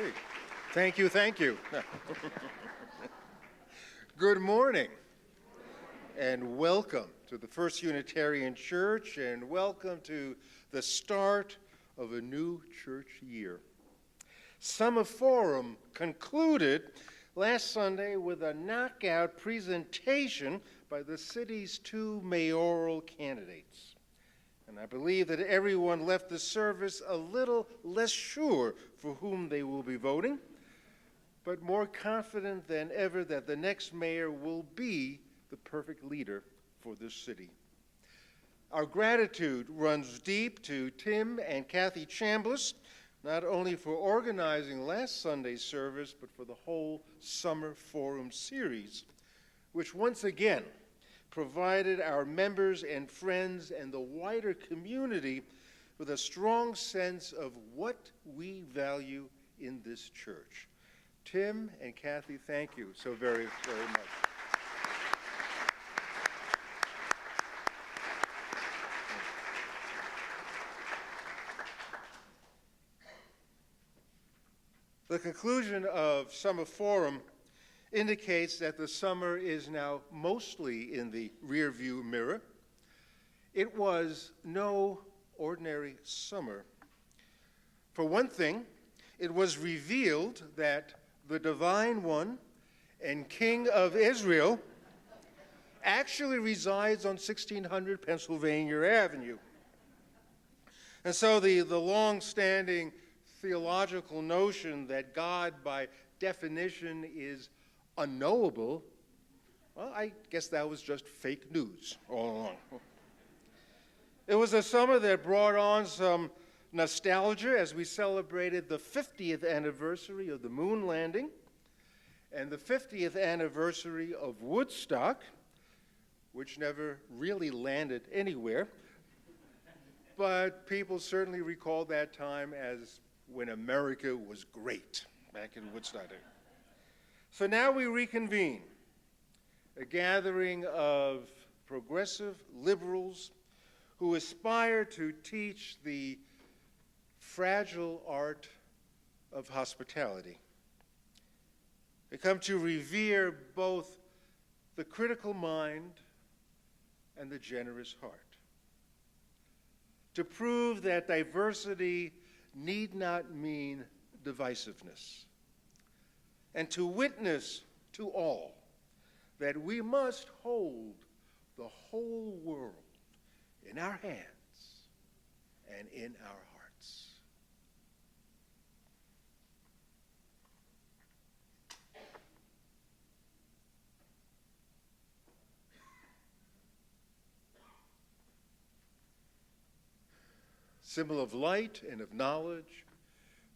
Great. Thank you, thank you. Good morning, and welcome to the First Unitarian Church, and welcome to the start of a new church year. Summer Forum concluded last Sunday with a knockout presentation by the city's two mayoral candidates. And I believe that everyone left the service a little less sure for whom they will be voting, but more confident than ever that the next mayor will be the perfect leader for this city. Our gratitude runs deep to Tim and Kathy Chambliss, not only for organizing last Sunday's service, but for the whole Summer Forum series, which once again provided our members and friends and the wider community with a strong sense of what we value in this church. Tim and Kathy, thank you so very, very much. The conclusion of Summer Forum indicates that the summer is now mostly in the rearview mirror. It was no ordinary summer. For one thing, it was revealed that the Divine One and King of Israel actually resides on 1600 Pennsylvania Avenue. And so the long-standing theological notion that God, by definition, is unknowable, well, I guess that was just fake news all along. It was a summer that brought on some nostalgia as we celebrated the 50th anniversary of the moon landing and the 50th anniversary of Woodstock, which never really landed anywhere, but people certainly recall that time as when America was great back in Woodstock. So now we reconvene, a gathering of progressive liberals who aspire to teach the fragile art of hospitality. They come to revere both the critical mind and the generous heart, to prove that diversity need not mean divisiveness, and to witness to all that we must hold the whole world in our hands and in our hearts. Symbol of light and of knowledge,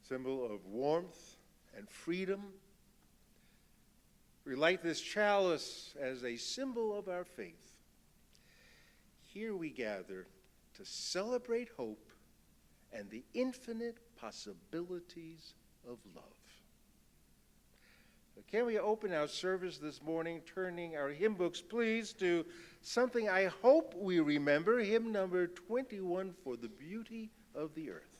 symbol of warmth and freedom. We light this chalice as a symbol of our faith. Here we gather to celebrate hope and the infinite possibilities of love. Can we open our service this morning, turning our hymn books, please, to something I hope we remember, hymn number 21, For the Beauty of the Earth.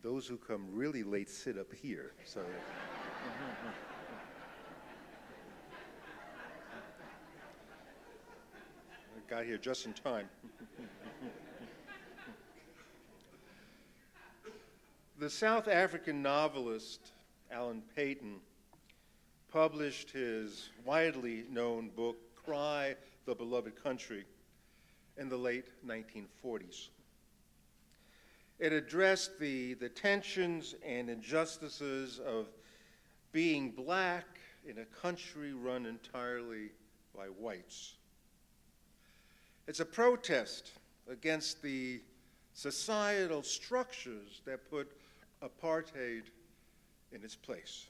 And those who come really late sit up here. So. I got here just in time. The South African novelist Alan Paton published his widely known book, Cry, the Beloved Country, in the late 1940s. It addressed the tensions and injustices of being black in a country run entirely by whites. It's a protest against the societal structures that put apartheid in its place.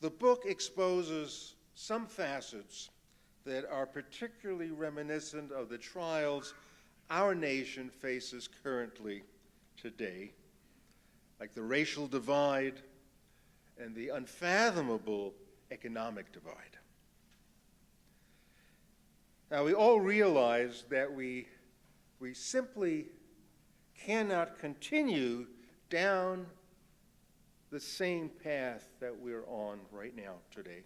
The book exposes some facets that are particularly reminiscent of the trials our nation faces currently today, like the racial divide and the unfathomable economic divide. Now, we all realize that we simply cannot continue down the same path that we're on right now today.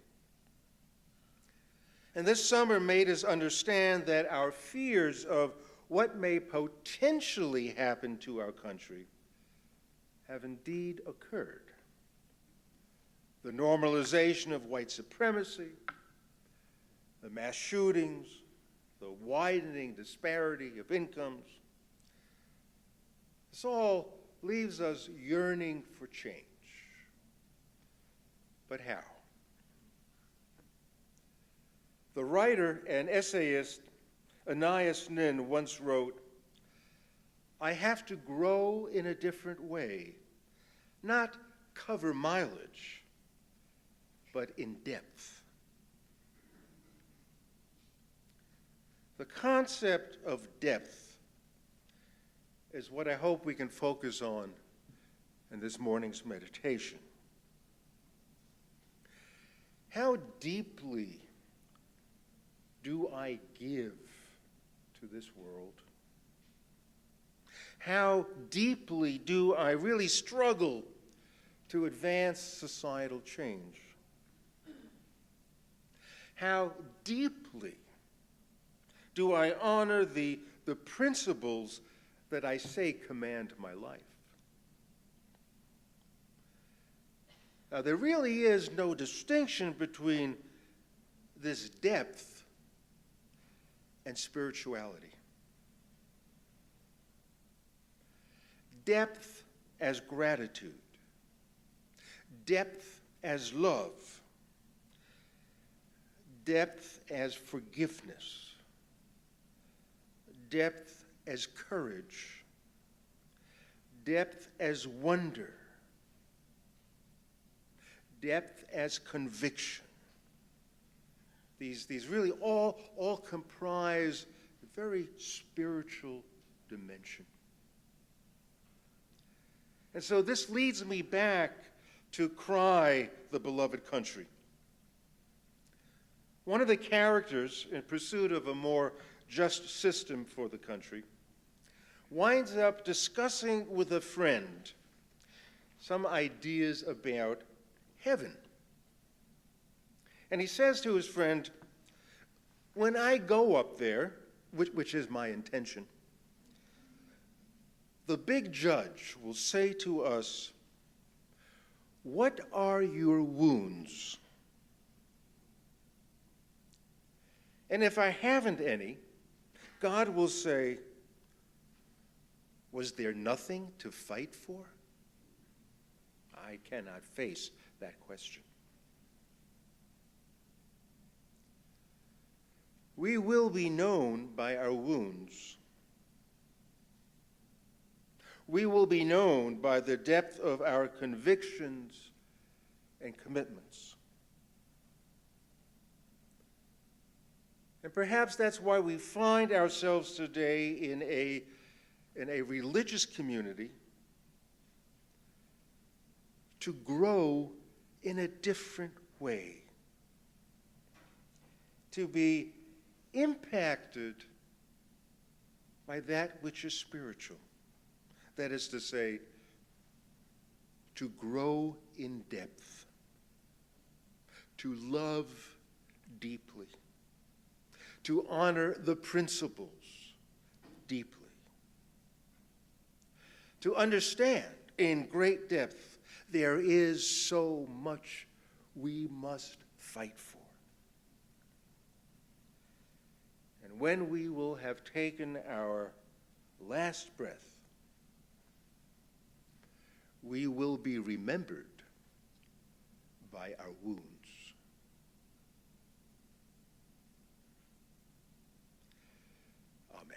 And this summer made us understand that our fears of what may potentially happen to our country have indeed occurred. The normalization of white supremacy, the mass shootings, the widening disparity of incomes, this all leaves us yearning for change. But how? The writer and essayist Anais Nin once wrote, "I have to grow in a different way, not cover mileage, but in depth." The concept of depth is what I hope we can focus on in this morning's meditation. How deeply do I give to this world? How deeply do I really struggle to advance societal change? How deeply do I honor the principles that I say command my life? Now, there really is no distinction between this depth and spirituality. Depth as gratitude, depth as love, depth as forgiveness, depth as courage, depth as wonder, depth as conviction. These really all comprise a very spiritual dimension. And so this leads me back to Cry, the Beloved Country. One of the characters, in pursuit of a more just system for the country, winds up discussing with a friend some ideas about heaven. And he says to his friend, "When I go up there, which is my intention, the big judge will say to us, 'What are your wounds?' And if I haven't any, God will say, 'Was there nothing to fight for?' I cannot face that question." We will be known by our wounds. We will be known by the depth of our convictions and commitments. And perhaps that's why we find ourselves today in a religious community to grow in a different way, to be impacted by that which is spiritual, That is to say, to grow in depth, to love deeply, to honor the principles deeply, to understand in great depth there is so much we must fight for. And when we will have taken our last breath, we will be remembered by our wounds. Amen.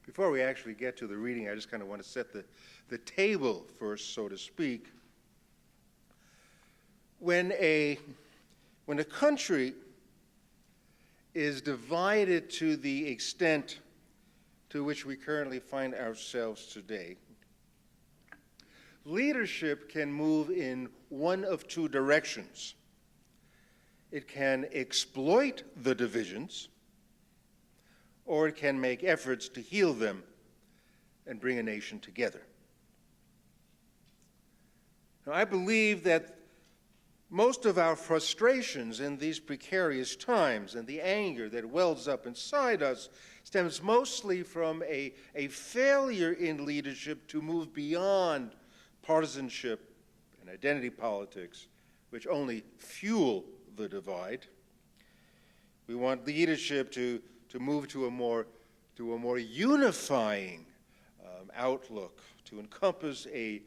Before we actually get to the reading, I just kind of want to set the table first, so to speak. When a country is divided to the extent to which we currently find ourselves today, leadership can move in one of two directions. It can exploit the divisions, or it can make efforts to heal them and bring a nation together. Now, I believe that most of our frustrations in these precarious times and the anger that wells up inside us stems mostly from a failure in leadership to move beyond partisanship and identity politics, which only fuel the divide. We want leadership to move to a more unifying outlook, to encompass a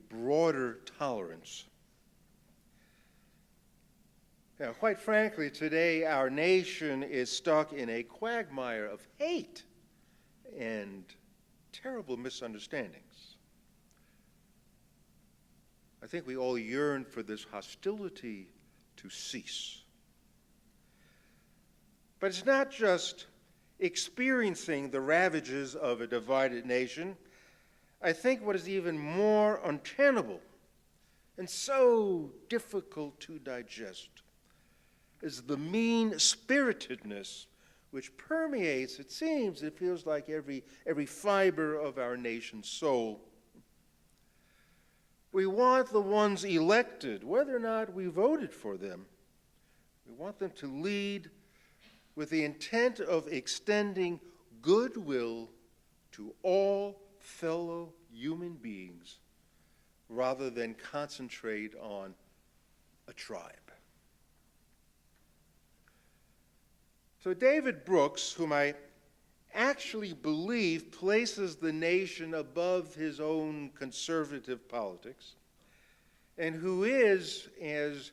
broader tolerance. Now, quite frankly, today our nation is stuck in a quagmire of hate and terrible misunderstandings. I think we all yearn for this hostility to cease. But it's not just experiencing the ravages of a divided nation, I think what is even more untenable and so difficult to digest is the mean-spiritedness which permeates, it seems, it feels like every fiber of our nation's soul. We want the ones elected, whether or not we voted for them. We want them to lead with the intent of extending goodwill to all fellow human beings rather than concentrate on a tribe. So David Brooks, whom I actually believe places the nation above his own conservative politics, and who is as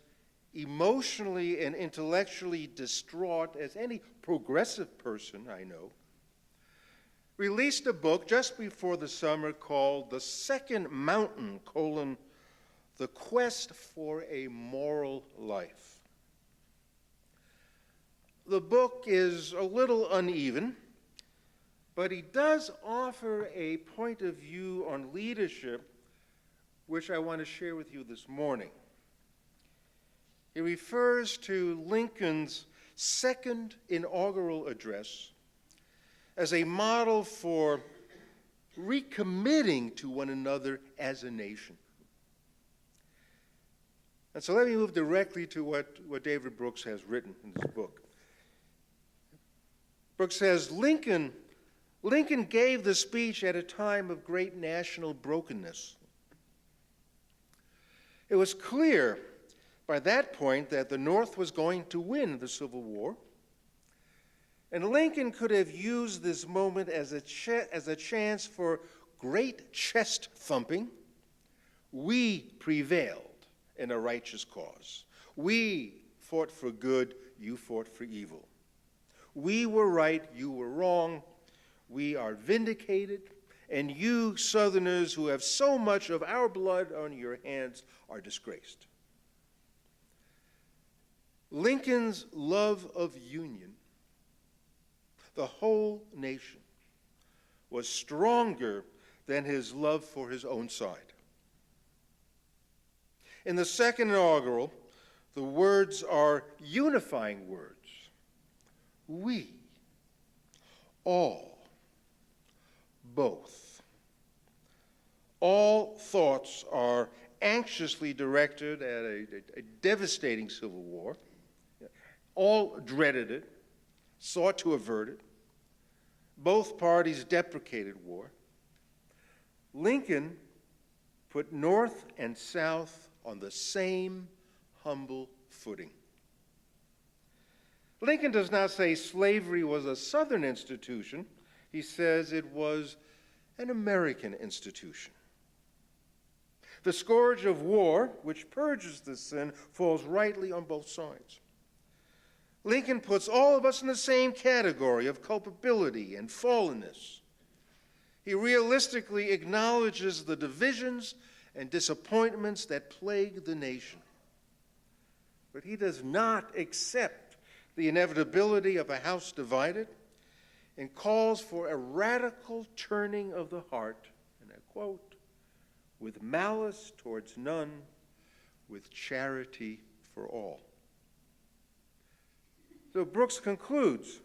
emotionally and intellectually distraught as any progressive person I know, released a book just before the summer called The Second Mountain, The Quest for a Moral Life. The book is a little uneven, but he does offer a point of view on leadership which I want to share with you this morning. He refers to Lincoln's second inaugural address as a model for recommitting to one another as a nation. And so let me move directly to what David Brooks has written in this book. Brooks says, Lincoln gave the speech at a time of great national brokenness. It was clear by that point that the North was going to win the Civil War, and Lincoln could have used this moment as a chance for great chest thumping. We prevailed in a righteous cause. We fought for good, you fought for evil. We were right, you were wrong. We are vindicated, and you Southerners who have so much of our blood on your hands are disgraced. Lincoln's love of union, the whole nation, was stronger than his love for his own side. In the second inaugural, the words are unifying words. We, all, both. All thoughts are anxiously directed at a devastating civil war. All dreaded it, sought to avert it. Both parties deprecated war. Lincoln put North and South on the same humble footing. Lincoln does not say slavery was a Southern institution. He says it was an American institution. The scourge of war, which purges this sin, falls rightly on both sides. Lincoln puts all of us in the same category of culpability and fallenness. He realistically acknowledges the divisions and disappointments that plague the nation. But he does not accept the inevitability of a house divided and calls for a radical turning of the heart, and I quote, with malice towards none, with charity for all. So Brooks concludes,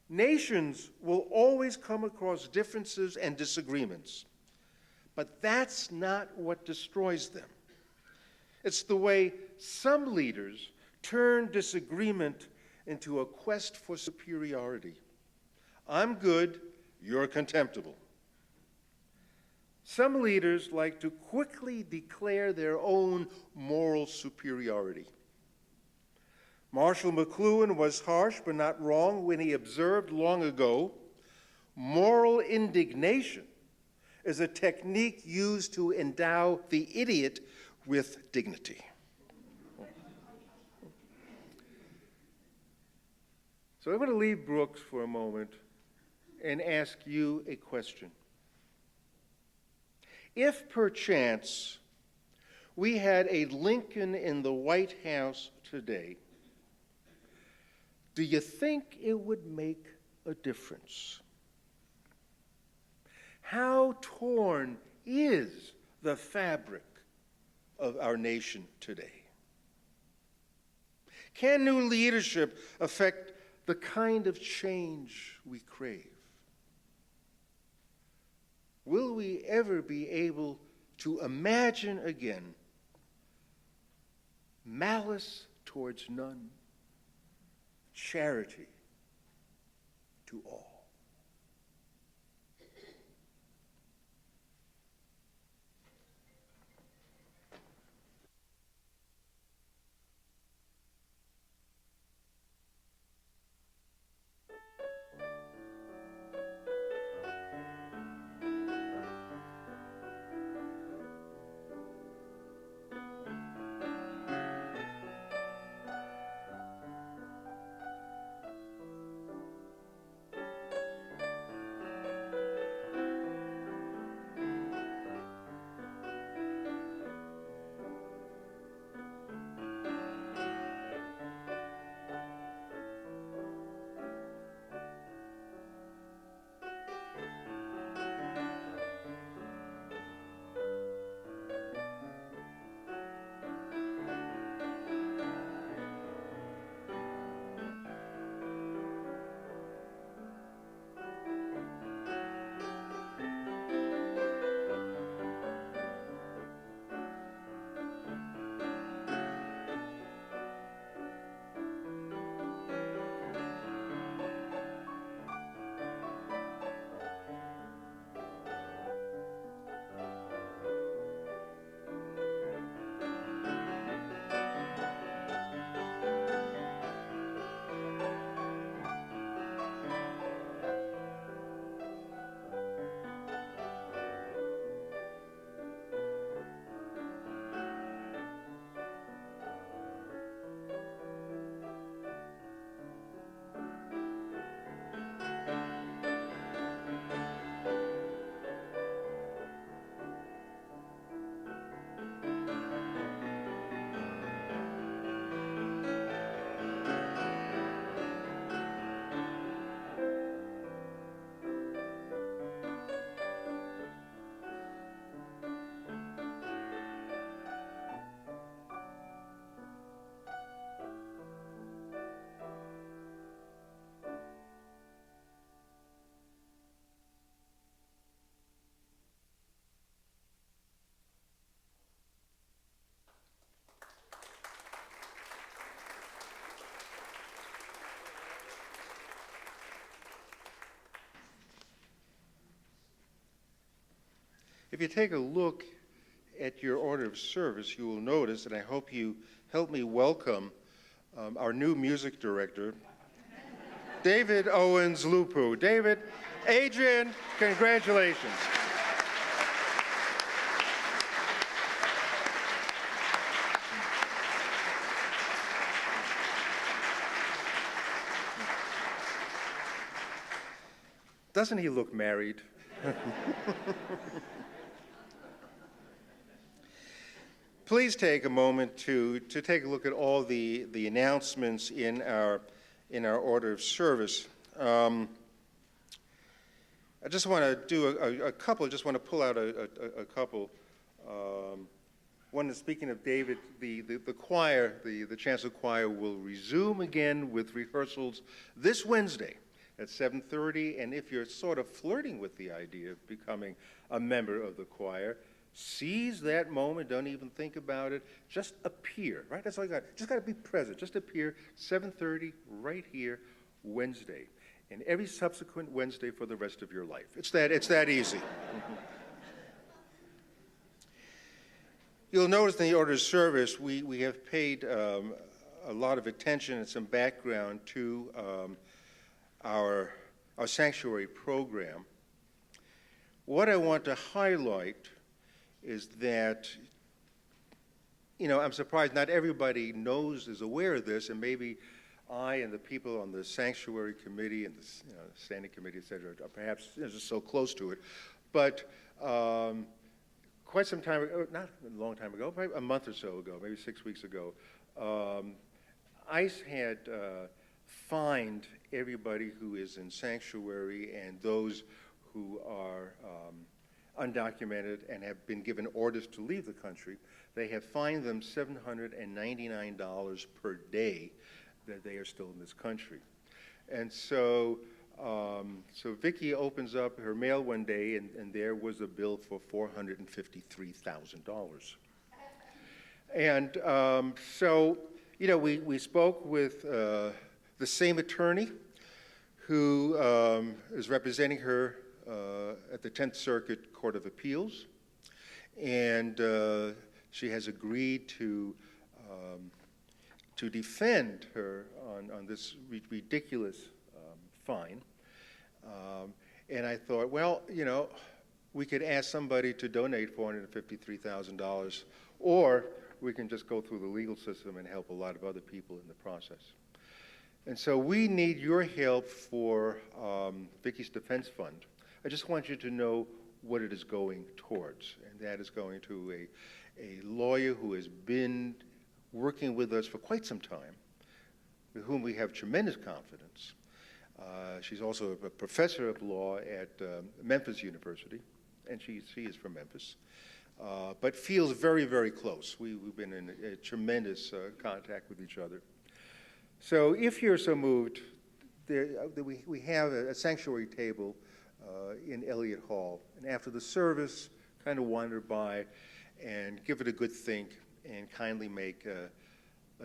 nations will always come across differences and disagreements, but that's not what destroys them. It's the way some leaders turn disagreement into a quest for superiority. I'm good, you're contemptible. Some leaders like to quickly declare their own moral superiority. Marshall McLuhan was harsh but not wrong when he observed long ago, moral indignation is a technique used to endow the idiot with dignity. So I'm going to leave Brooks for a moment and ask you a question. If perchance we had a Lincoln in the White House today, do you think it would make a difference? How torn is the fabric of our nation today? Can new leadership affect the kind of change we crave? Will we ever be able to imagine again malice towards none, charity to all? If you take a look at your order of service, you will notice, and I hope you help me welcome our new music director, David Owens-Lupu. David, Adrian, congratulations. Doesn't he look married? Please take a moment to take a look at all the announcements in our order of service. I just want to do a couple. I just want to pull out a couple. One is, speaking of David, the choir, the chancel choir will resume again with rehearsals this Wednesday at 7:30. And if you're sort of flirting with the idea of becoming a member of the choir, seize that moment. Don't even think about it. Just appear, right? That's all you got. Just got to be present. Just appear, 7:30, right here, Wednesday, and every subsequent Wednesday for the rest of your life. It's that easy. You'll notice in the order of service, we have paid a lot of attention and some background to our sanctuary program. What I want to highlight is that, I'm surprised not everybody is aware of this, and maybe I and the people on the sanctuary committee and the standing committee, et cetera, are perhaps just so close to it. But quite some time ago, not a long time ago, probably a month or so ago, maybe 6 weeks ago, ICE had find everybody who is in sanctuary and those who are undocumented and have been given orders to leave the country. They have fined them $799 per day that they are still in this country. And so Vicki opens up her mail one day, and there was a bill for $453,000. And so, you know, we spoke with the same attorney who is representing her at the 10th Circuit Court of Appeals, and she has agreed to defend her on this ridiculous fine. And I thought, well, you know, we could ask somebody to donate $453,000, or we can just go through the legal system and help a lot of other people in the process. And so we need your help for Vicki's Defense Fund. I just want you to know what it is going towards, and that is going to a lawyer who has been working with us for quite some time, with whom we have tremendous confidence. She's also a professor of law at Memphis University, and she is from Memphis, but feels very, very close. We've been in a tremendous contact with each other. So if you're so moved, we have a sanctuary table in Elliott Hall, and after the service, kind of wander by and give it a good think and kindly make a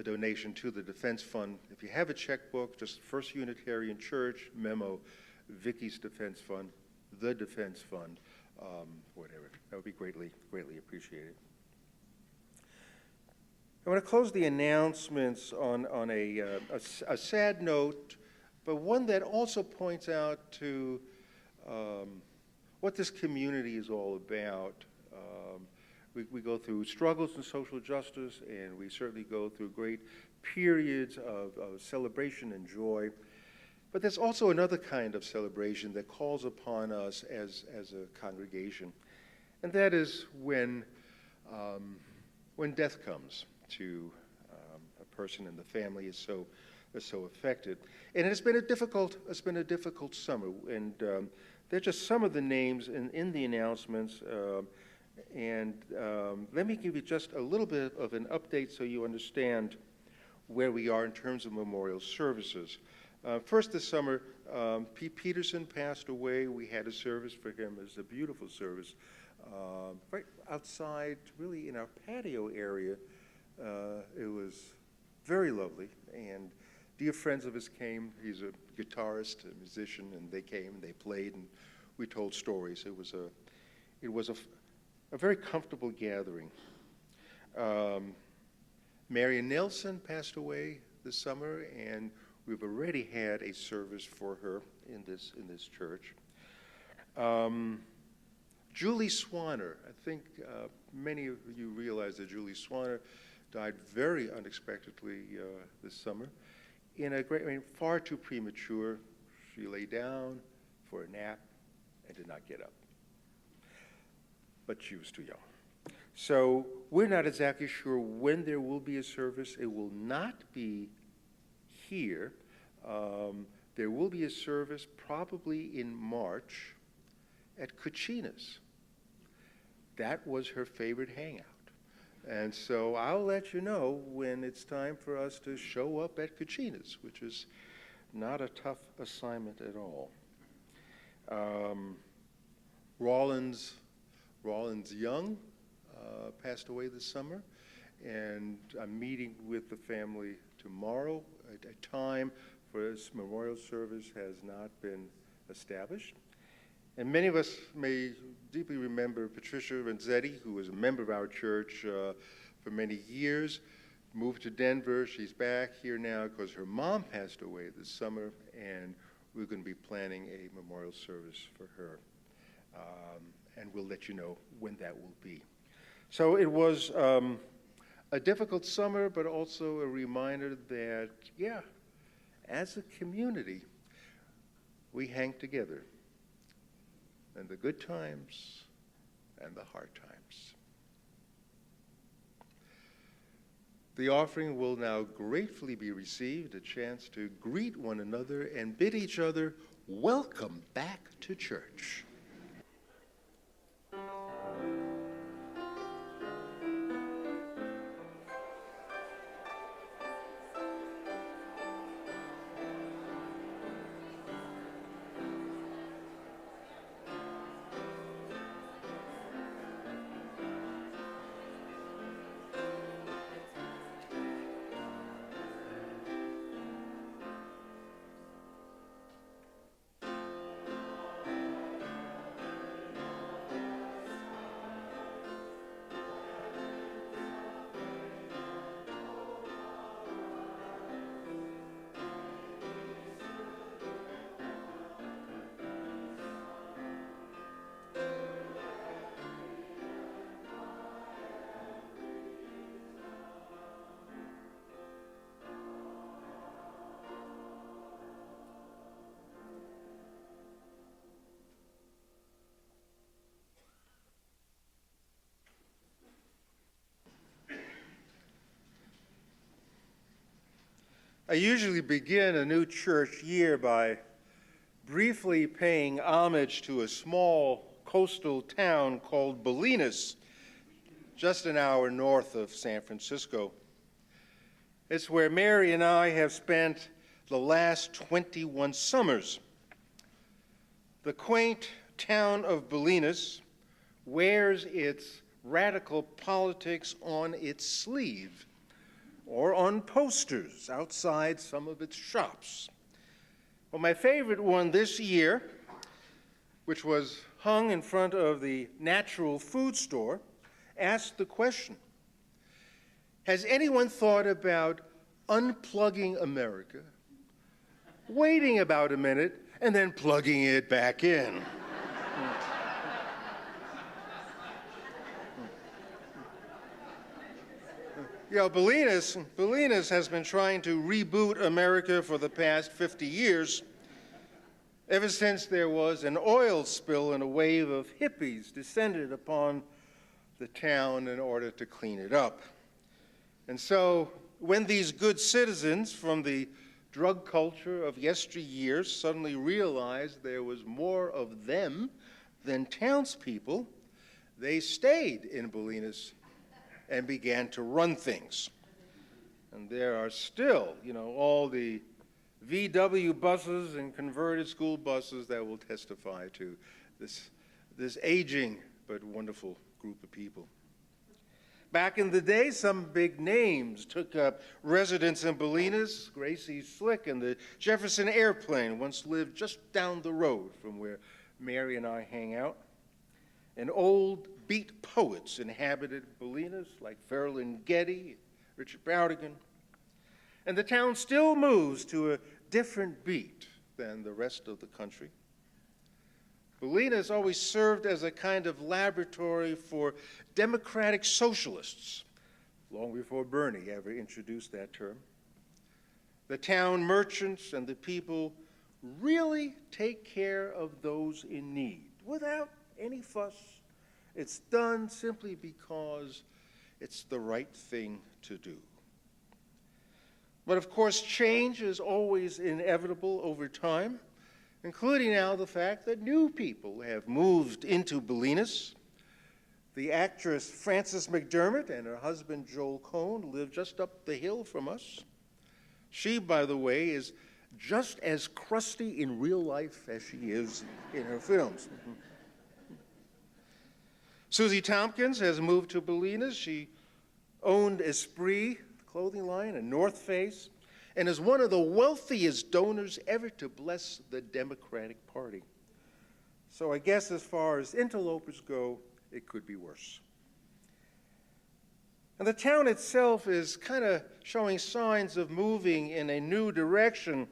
donation to the Defense Fund. If you have a checkbook, just First Unitarian Church, memo, Vicki's Defense Fund, the Defense Fund, whatever. That would be greatly, greatly appreciated. I want to close the announcements on a sad note, but one that also points out to what this community is all about. We go through struggles in social justice, and we certainly go through great periods of celebration and joy. But there's also another kind of celebration that calls upon us as a congregation, and that is when death comes to a person and the family is so affected. And it's been a difficult summer, and they're just some of the names in the announcements. And let me give you just a little bit of an update so you understand where we are in terms of memorial services. First this summer, Pete Peterson passed away. We had a service for him. It was a beautiful service. Right outside, really in our patio area. It was very lovely, and dear friends of his came. He's a guitarist, a musician, and they came and they played, and we told stories. It was a very comfortable gathering. Marion Nelson passed away this summer, and we've already had a service for her in this church. Julie Swanner, I think many of you realize that Julie Swanner died very unexpectedly this summer. Far too premature. She lay down for a nap and did not get up. But she was too young. So we're not exactly sure when there will be a service. It will not be here. There will be a service probably in March at Cucina's. That was her favorite hangout. And so I'll let you know when it's time for us to show up at Cucina's, which is not a tough assignment at all. Rollins Young passed away this summer, and I'm meeting with the family tomorrow. A time for this memorial service has not been established. And many of us may deeply remember Patricia Renzetti, who was a member of our church for many years, moved to Denver. She's back here now because her mom passed away this summer, and we're going to be planning a memorial service for her. And we'll let you know when that will be. So it was a difficult summer, but also a reminder that, yeah, as a community, we hang together. And the good times and the hard times. The offering will now gratefully be received, a chance to greet one another and bid each other welcome back to church. I usually begin a new church year by briefly paying homage to a small coastal town called Bolinas, just an hour north of San Francisco. It's where Mary and I have spent the last 21 summers. The quaint town of Bolinas wears its radical politics on its sleeve, or on posters outside some of its shops. Well, my favorite one this year, which was hung in front of the natural food store, asked the question, has anyone thought about unplugging America, waiting about a minute, and then plugging it back in? You know, Bolinas has been trying to reboot America for the past 50 years, ever since there was an oil spill and a wave of hippies descended upon the town in order to clean it up. And so when these good citizens from the drug culture of yesteryear suddenly realized there was more of them than townspeople, they stayed in Bolinas and began to run things. And there are still, all the VW buses and converted school buses that will testify to this aging but wonderful group of people. Back in the day, some big names took up residence in Bolinas. Gracie Slick and the Jefferson Airplane once lived just down the road from where Mary and I hang out. And old beat poets inhabited Bolinas, like Ferrell Getty, Richard Brautigan. And the town still moves to a different beat than the rest of the country. Bolinas always served as a kind of laboratory for democratic socialists, long before Bernie ever introduced that term. The town merchants and the people really take care of those in need without any fuss. It's done simply because it's the right thing to do. But of course, change is always inevitable over time, including now the fact that new people have moved into Bolinas. The actress Frances McDermott and her husband Joel Cohn live just up the hill from us. She, by the way, is just as crusty in real life as she is in her films. Susie Tompkins has moved to Bolinas. She owned Esprit clothing line and North Face, and is one of the wealthiest donors ever to bless the Democratic Party. So I guess as far as interlopers go, it could be worse. And the town itself is kind of showing signs of moving in a new direction.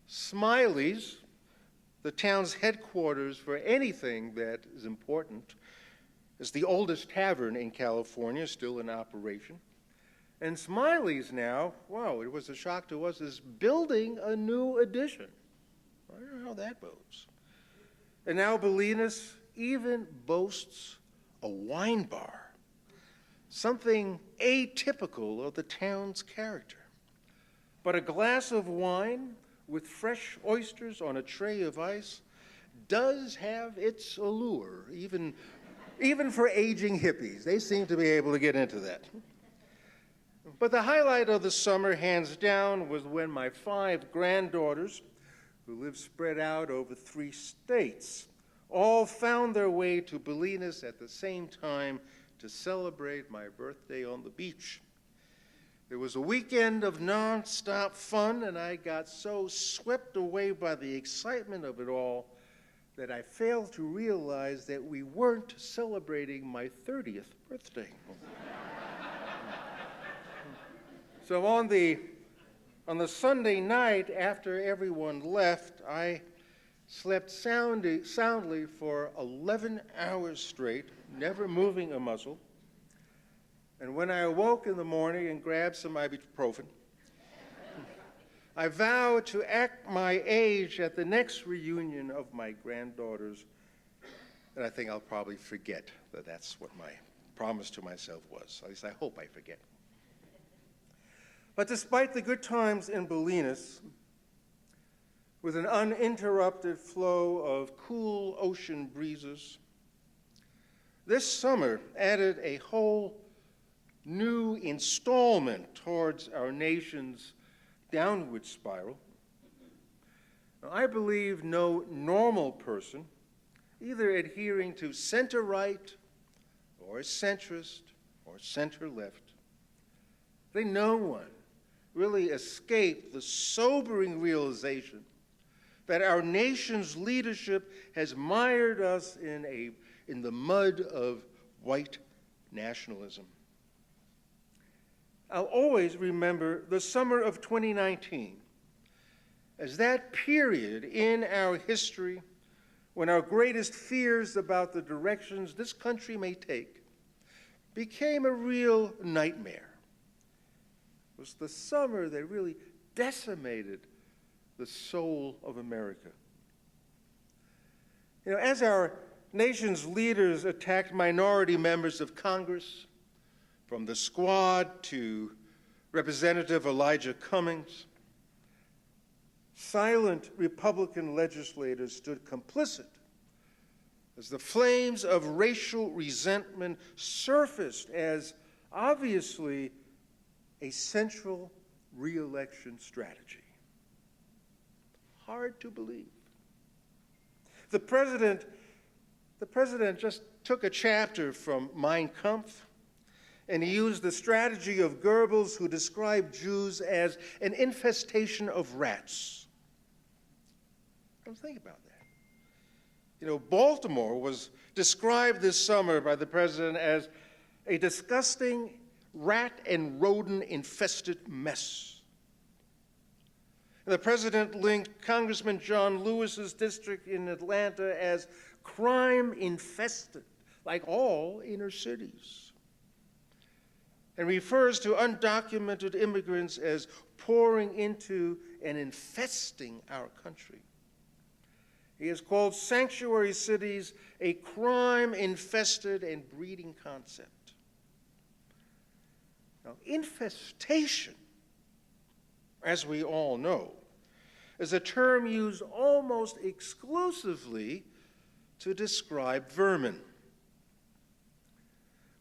Smiley's, the town's headquarters for anything that is important, is the oldest tavern in California, still in operation. And Smiley's now, wow, it was a shock to us, is building a new addition. I don't know how that goes. And now Bolinas even boasts a wine bar. something atypical of the town's character. But a glass of wine with fresh oysters on a tray of ice does have its allure, even for aging hippies. They seem to be able to get into that. But the highlight of the summer, hands down, was when my 5 granddaughters, who live spread out over 3 states, all found their way to Bolinas at the same time to celebrate my birthday on the beach. It was a weekend of nonstop fun, and I got so swept away by the excitement of it all that I failed to realize that we weren't celebrating my 30th birthday. So on the Sunday night after everyone left, I slept soundly for 11 hours straight, never moving a muscle. And when I awoke in the morning and grabbed some ibuprofen, I vowed to act my age at the next reunion of my granddaughters. And I think I'll probably forget that that's what my promise to myself was. At least I hope I forget. But despite the good times in Bolinas, with an uninterrupted flow of cool ocean breezes, this summer added a whole new installment towards our nation's downward spiral. Now, I believe no normal person, either adhering to center-right or centrist or center-left, no one really escaped the sobering realization that our nation's leadership has mired us in the mud of white nationalism. I'll always remember the summer of 2019 as that period in our history when our greatest fears about the directions this country may take became a real nightmare. It was the summer that really decimated the soul of America. You know, as our nation's leaders attacked minority members of Congress, from the Squad to Representative Elijah Cummings, silent Republican legislators stood complicit as the flames of racial resentment surfaced as obviously a central re-election strategy. Hard to believe. The president just took a chapter from Mein Kampf, and he used the strategy of Goebbels, who described Jews as an infestation of rats. Don't think about that. You know, Baltimore was described this summer by the president as a disgusting rat and rodent-infested mess. The president linked Congressman John Lewis's district in Atlanta as crime-infested, like all inner cities, and refers to undocumented immigrants as pouring into and infesting our country. He has called sanctuary cities a crime-infested and breeding concept. Now, infestation, as we all know, is a term used almost exclusively to describe vermin.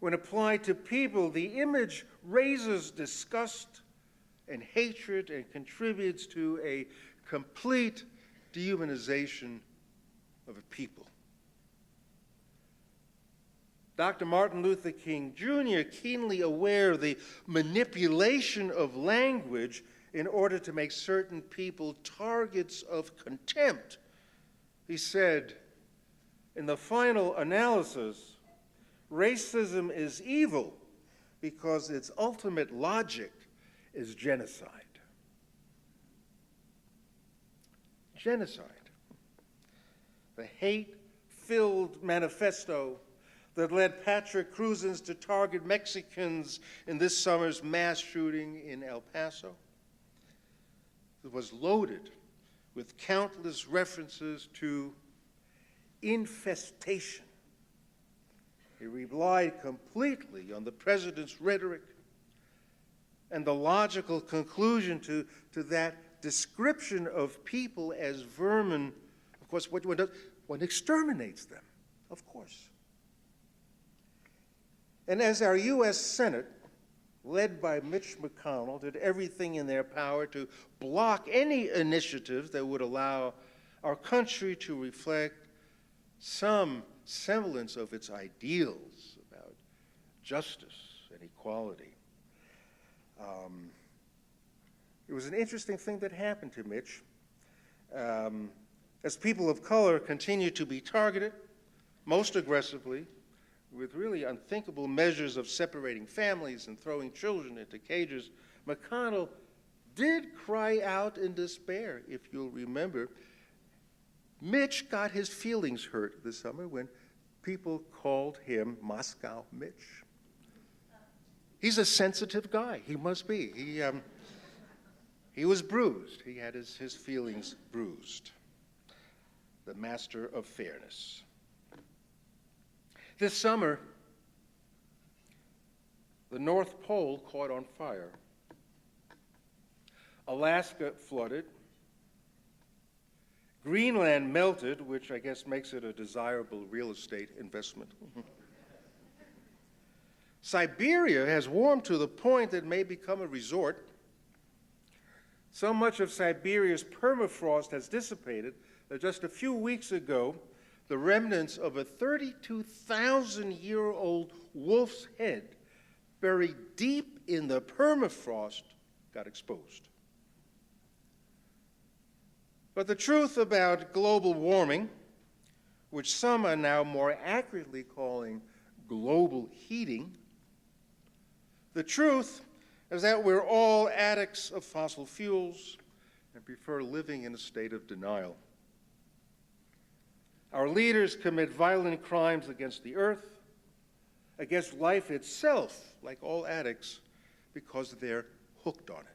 When applied to people, the image raises disgust and hatred and contributes to a complete dehumanization of a people. Dr. Martin Luther King Jr., keenly aware of the manipulation of language in order to make certain people targets of contempt, he said, in the final analysis, racism is evil because its ultimate logic is genocide. Genocide. The hate-filled manifesto that led Patrick Cruzans to target Mexicans in this summer's mass shooting in El Paso. It was loaded with countless references to infestation He relied completely on the president's rhetoric and the logical conclusion to that description of people as vermin. Of course, one exterminates them, of course. And as our U.S. Senate, led by Mitch McConnell, did everything in their power to block any initiatives that would allow our country to reflect some semblance of its ideals about justice and equality. It was an interesting thing that happened to Mitch. As people of color continue to be targeted, most aggressively, with really unthinkable measures of separating families and throwing children into cages, McConnell did cry out in despair, if you'll remember. Mitch got his feelings hurt this summer when people called him Moscow Mitch. He's a sensitive guy. He must be. He was bruised. He had his feelings bruised. The master of fairness. This summer, the North Pole caught on fire. Alaska flooded. Greenland melted, which I guess makes it a desirable real estate investment. Siberia has warmed to the point that it may become a resort. So much of Siberia's permafrost has dissipated that just a few weeks ago, the remnants of a 32,000-year-old wolf's head buried deep in the permafrost got exposed. But the truth about global warming, which some are now more accurately calling global heating, the truth is that we're all addicts of fossil fuels and prefer living in a state of denial. Our leaders commit violent crimes against the earth, against life itself, like all addicts, because they're hooked on it.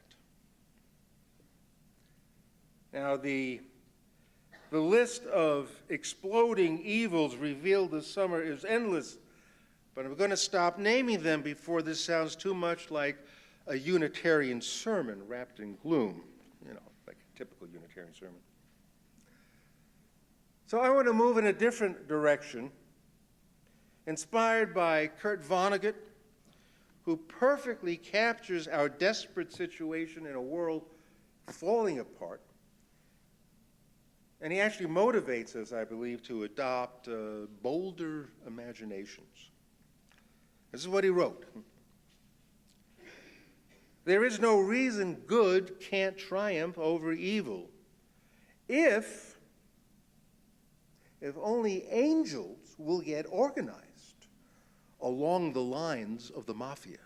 Now, the list of exploding evils revealed this summer is endless, but I'm going to stop naming them before this sounds too much like a Unitarian sermon wrapped in gloom, like a typical Unitarian sermon. So I want to move in a different direction, inspired by Kurt Vonnegut, who perfectly captures our desperate situation in a world falling apart. And he actually motivates us, I believe, to adopt bolder imaginations. This is what he wrote. There is no reason good can't triumph over evil if only angels will get organized along the lines of the mafia.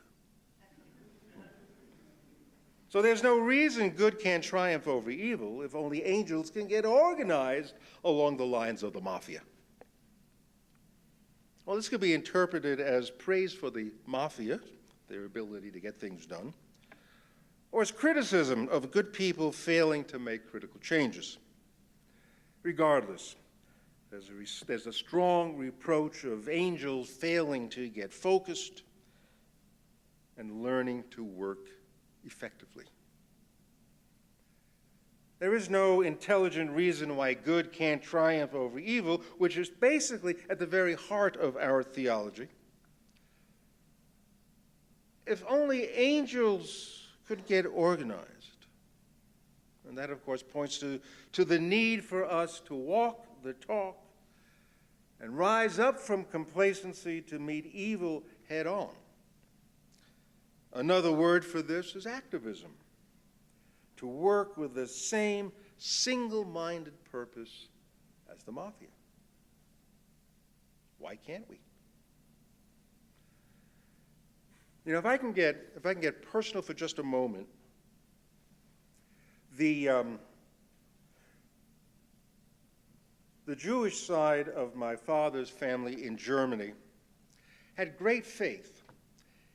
So there's no reason good can't triumph over evil if only angels can get organized along the lines of the mafia. Well, this could be interpreted as praise for the mafia, their ability to get things done, or as criticism of good people failing to make critical changes. Regardless, there's a strong reproach of angels failing to get focused and learning to work effectively. There is no intelligent reason why good can't triumph over evil, which is basically at the very heart of our theology. If only angels could get organized. And that, of course, points to the need for us to walk the talk and rise up from complacency to meet evil head on. Another word for this is activism, to work with the same single-minded purpose as the mafia. Why can't we? If I can get personal for just a moment, the Jewish side of my father's family in Germany had great faith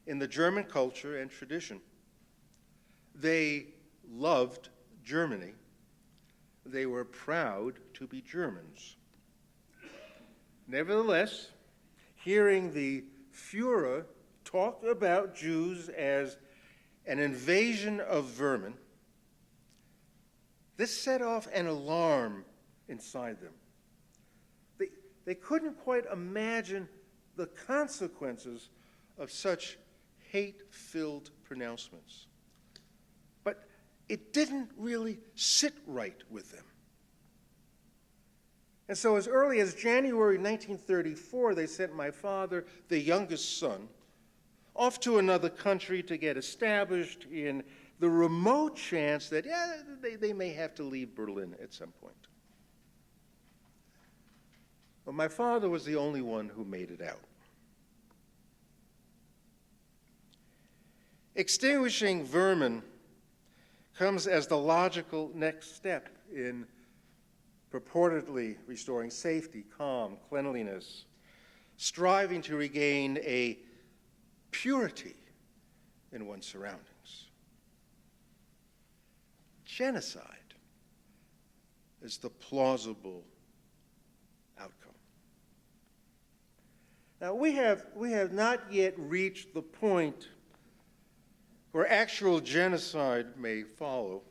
in the German culture and tradition. They loved Germany. They were proud to be Germans. Nevertheless, hearing the Führer talk about Jews as an invasion of vermin, this set off an alarm inside them. They couldn't quite imagine the consequences of such hate-filled pronouncements. But it didn't really sit right with them. And so as early as January 1934, they sent my father, the youngest son, off to another country to get established in the remote chance that they may have to leave Berlin at some point. But my father was the only one who made it out. Extinguishing vermin comes as the logical next step in purportedly restoring safety, calm, cleanliness, striving to regain a purity in one's surroundings. Genocide is the plausible outcome. Now, we have not yet reached the point where actual genocide may follow,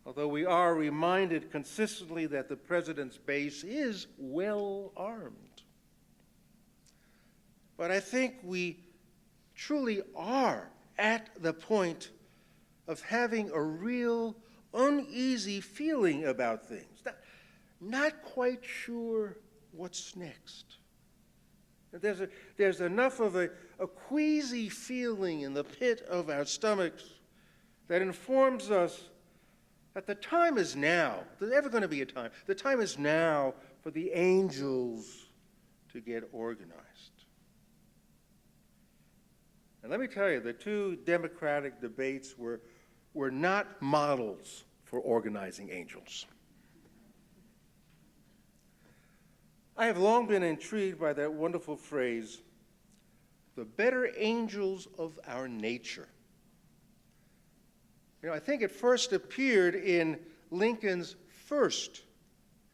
although we are reminded consistently that the president's base is well armed. But I think we truly are at the point of having a real uneasy feeling about things, not quite sure what's next. There's enough of a queasy feeling in the pit of our stomachs that informs us that the time is now. There's ever going to be a time. The time is now for the angels to get organized. And let me tell you, the two Democratic debates were not models for organizing angels. I have long been intrigued by that wonderful phrase, the better angels of our nature. You know, I think it first appeared in Lincoln's first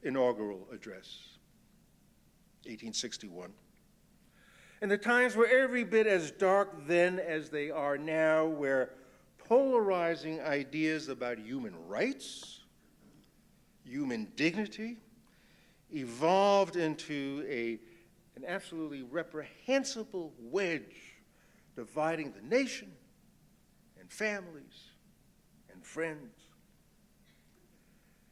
inaugural address, 1861. In the times were every bit as dark then as they are now, where polarizing ideas about human rights, human dignity, evolved into an absolutely reprehensible wedge dividing the nation and families and friends.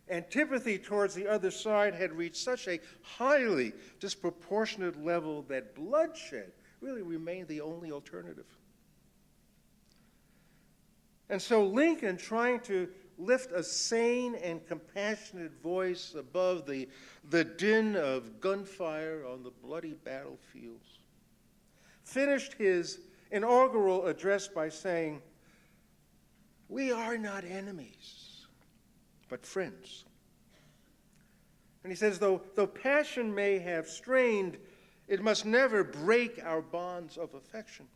Antipathy towards the other side had reached such a highly disproportionate level that bloodshed really remained the only alternative. And so Lincoln, trying to lift a sane and compassionate voice above the din of gunfire on the bloody battlefields, finished his inaugural address by saying, "We are not enemies, but friends." And he says, though passion may have strained, it must never break our bonds of affection.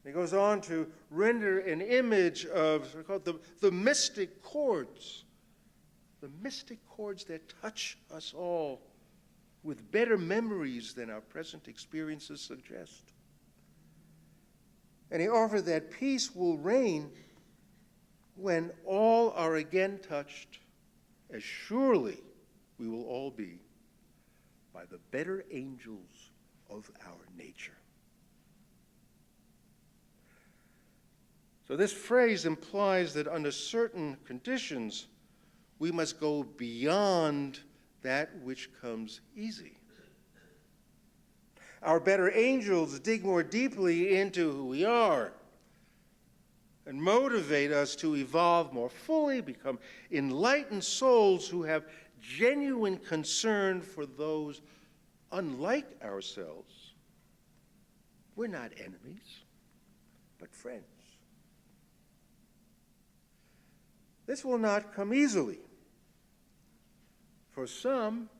He goes on to render an image of the mystic chords that touch us all with better memories than our present experiences suggest. And he offered that peace will reign when all are again touched, as surely we will all be, by the better angels of our nature. So this phrase implies that under certain conditions, we must go beyond that which comes easy. Our better angels dig more deeply into who we are and motivate us to evolve more fully, become enlightened souls who have genuine concern for those unlike ourselves. We're not enemies, but friends. This will not come easily. For some,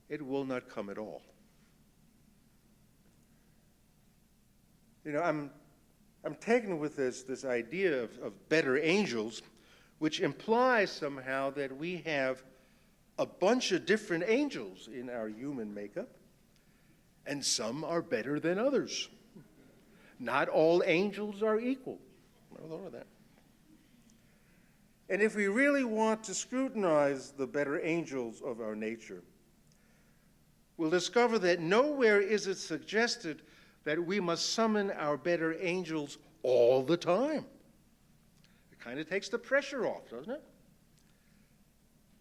it will not come at all. You know, I'm taken with this idea of better angels, which implies somehow that we have a bunch of different angels in our human makeup, and some are better than others. Not all angels are equal. Know that. And if we really want to scrutinize the better angels of our nature, we'll discover that nowhere is it suggested that we must summon our better angels all the time. It kind of takes the pressure off, doesn't it?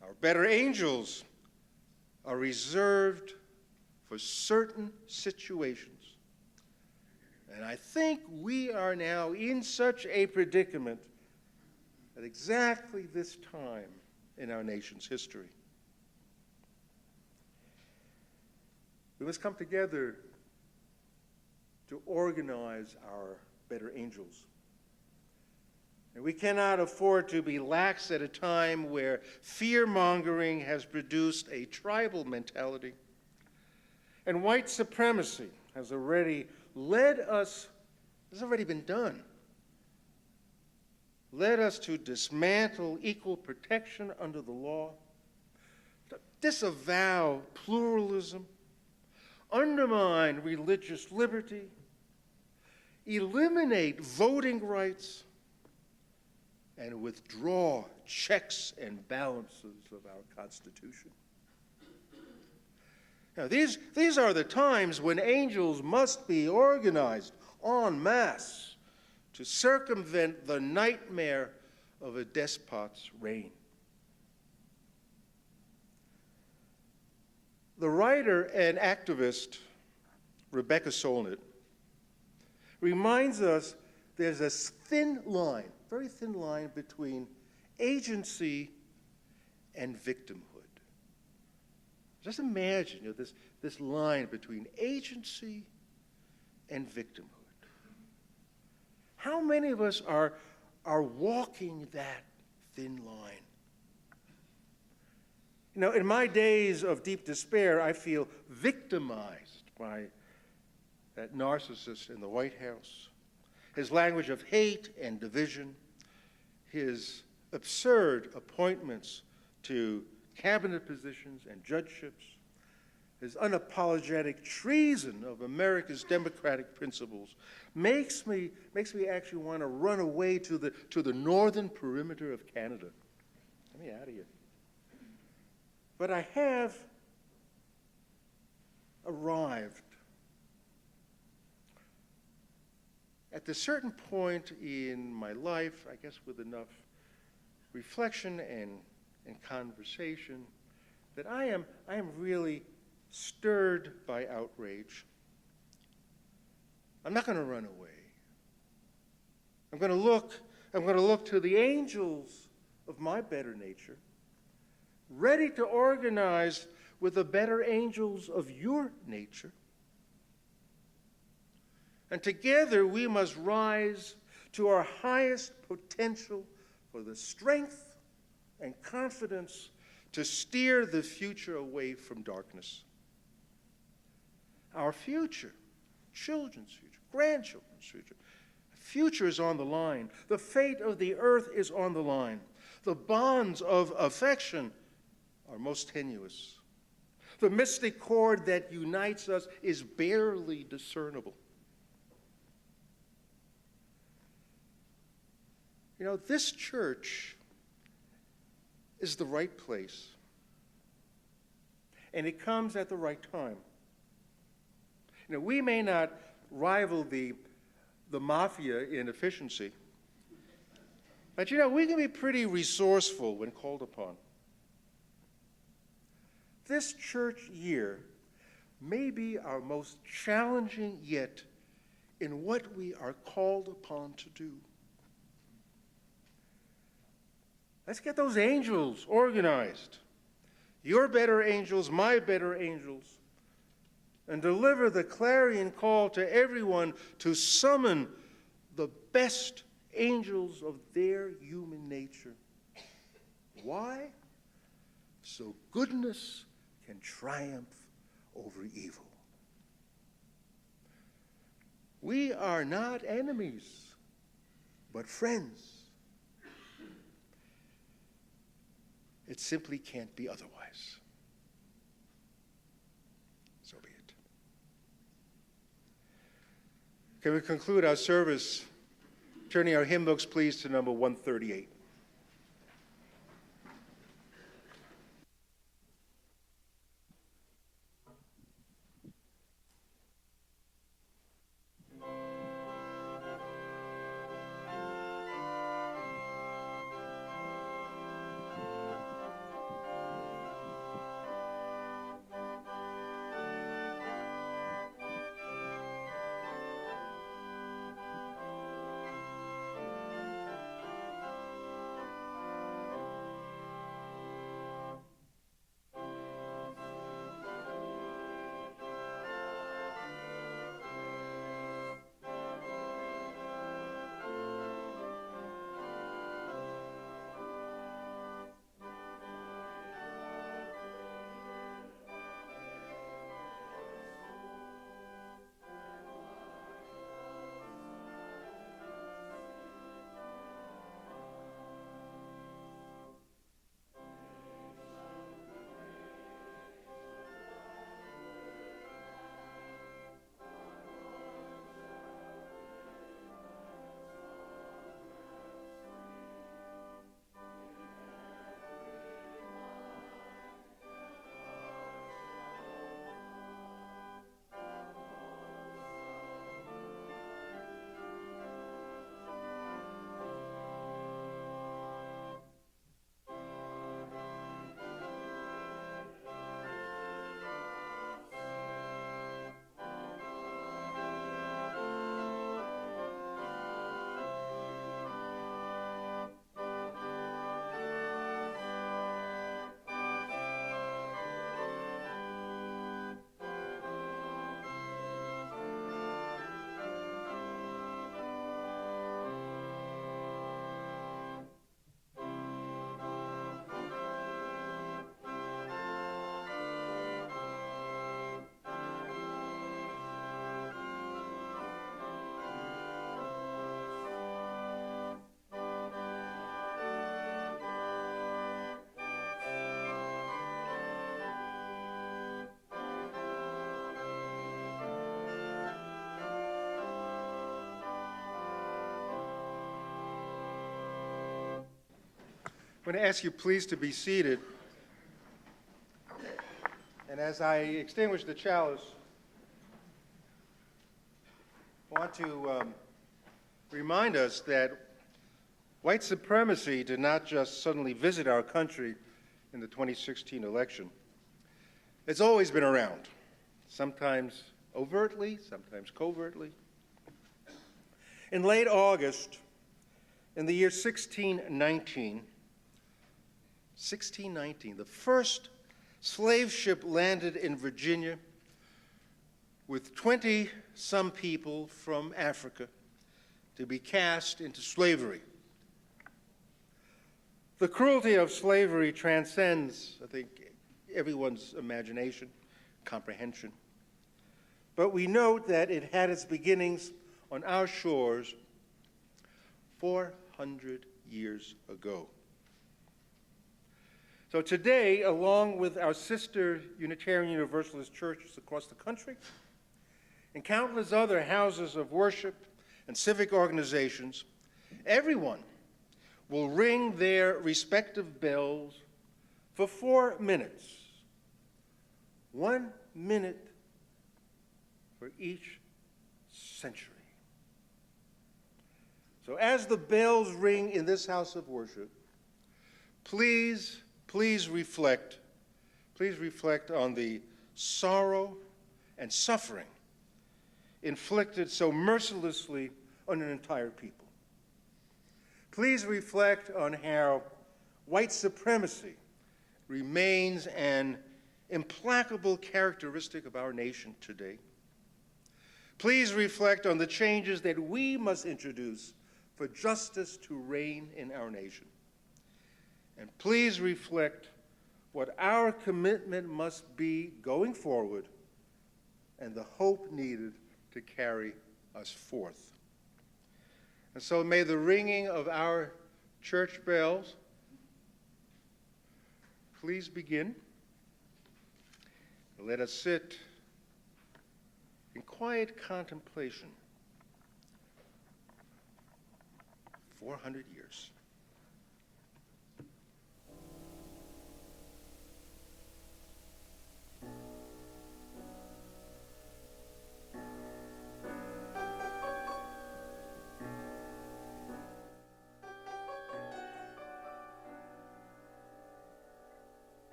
Our better angels are reserved for certain situations. And I think we are now in such a predicament at exactly this time in our nation's history. We must come together to organize our better angels. And we cannot afford to be lax at a time where fear-mongering has produced a tribal mentality, and white supremacy has already led us, it's already been done, led us to dismantle equal protection under the law, to disavow pluralism, undermine religious liberty, eliminate voting rights, and withdraw checks and balances of our Constitution. Now, these are the times when angels must be organized en masse to circumvent the nightmare of a despot's reign. The writer and activist Rebecca Solnit reminds us there's a thin line, very thin line between agency and victimhood. Just imagine this line between agency and victimhood. How many of us are walking that thin line? You know, in my days of deep despair, I feel victimized by that narcissist in the White House, his language of hate and division, his absurd appointments to cabinet positions and judgeships, his unapologetic treason of America's democratic principles makes me actually want to run away to the northern perimeter of Canada. Get me out of here. But I have arrived at a certain point in my life, I guess with enough reflection and conversation, that I am really stirred by outrage. I'm not going to run away. I'm going to look to the angels of my better nature, ready to organize with the better angels of your nature. And together we must rise to our highest potential for the strength and confidence to steer the future away from darkness. Our future, children's future, grandchildren's future is on the line. The fate of the earth is on the line. The bonds of affection are most tenuous. The mystic cord that unites us is barely discernible. You know, this church is the right place, and it comes at the right time. You know, we may not rival the mafia in efficiency, but you know, we can be pretty resourceful when called upon. This church year may be our most challenging yet in what we are called upon to do. Let's get those angels organized. Your better angels, my better angels, and deliver the clarion call to everyone to summon the best angels of their human nature. Why? So goodness can triumph over evil. We are not enemies, but friends. It simply can't be otherwise. So be it. Can we conclude our service turning our hymn books, please, to number 138? I'm going to ask you please to be seated. And as I extinguish the chalice, I want to remind us that white supremacy did not just suddenly visit our country in the 2016 election. It's always been around, sometimes overtly, sometimes covertly. In late August, in the year 1619, the first slave ship landed in Virginia with 20-some people from Africa to be cast into slavery. The cruelty of slavery transcends, I think, everyone's imagination, comprehension. But we note that it had its beginnings on our shores 400 years ago. So today, along with our sister Unitarian Universalist churches across the country and countless other houses of worship and civic organizations, everyone will ring their respective bells for 4 minutes. 1 minute for each century. So as the bells ring in this house of worship, please reflect on the sorrow and suffering inflicted so mercilessly on an entire people. Please reflect on how white supremacy remains an implacable characteristic of our nation today. Please reflect on the changes that we must introduce for justice to reign in our nation. And please reflect what our commitment must be going forward and the hope needed to carry us forth. And so may the ringing of our church bells please begin. Let us sit in quiet contemplation 400 years.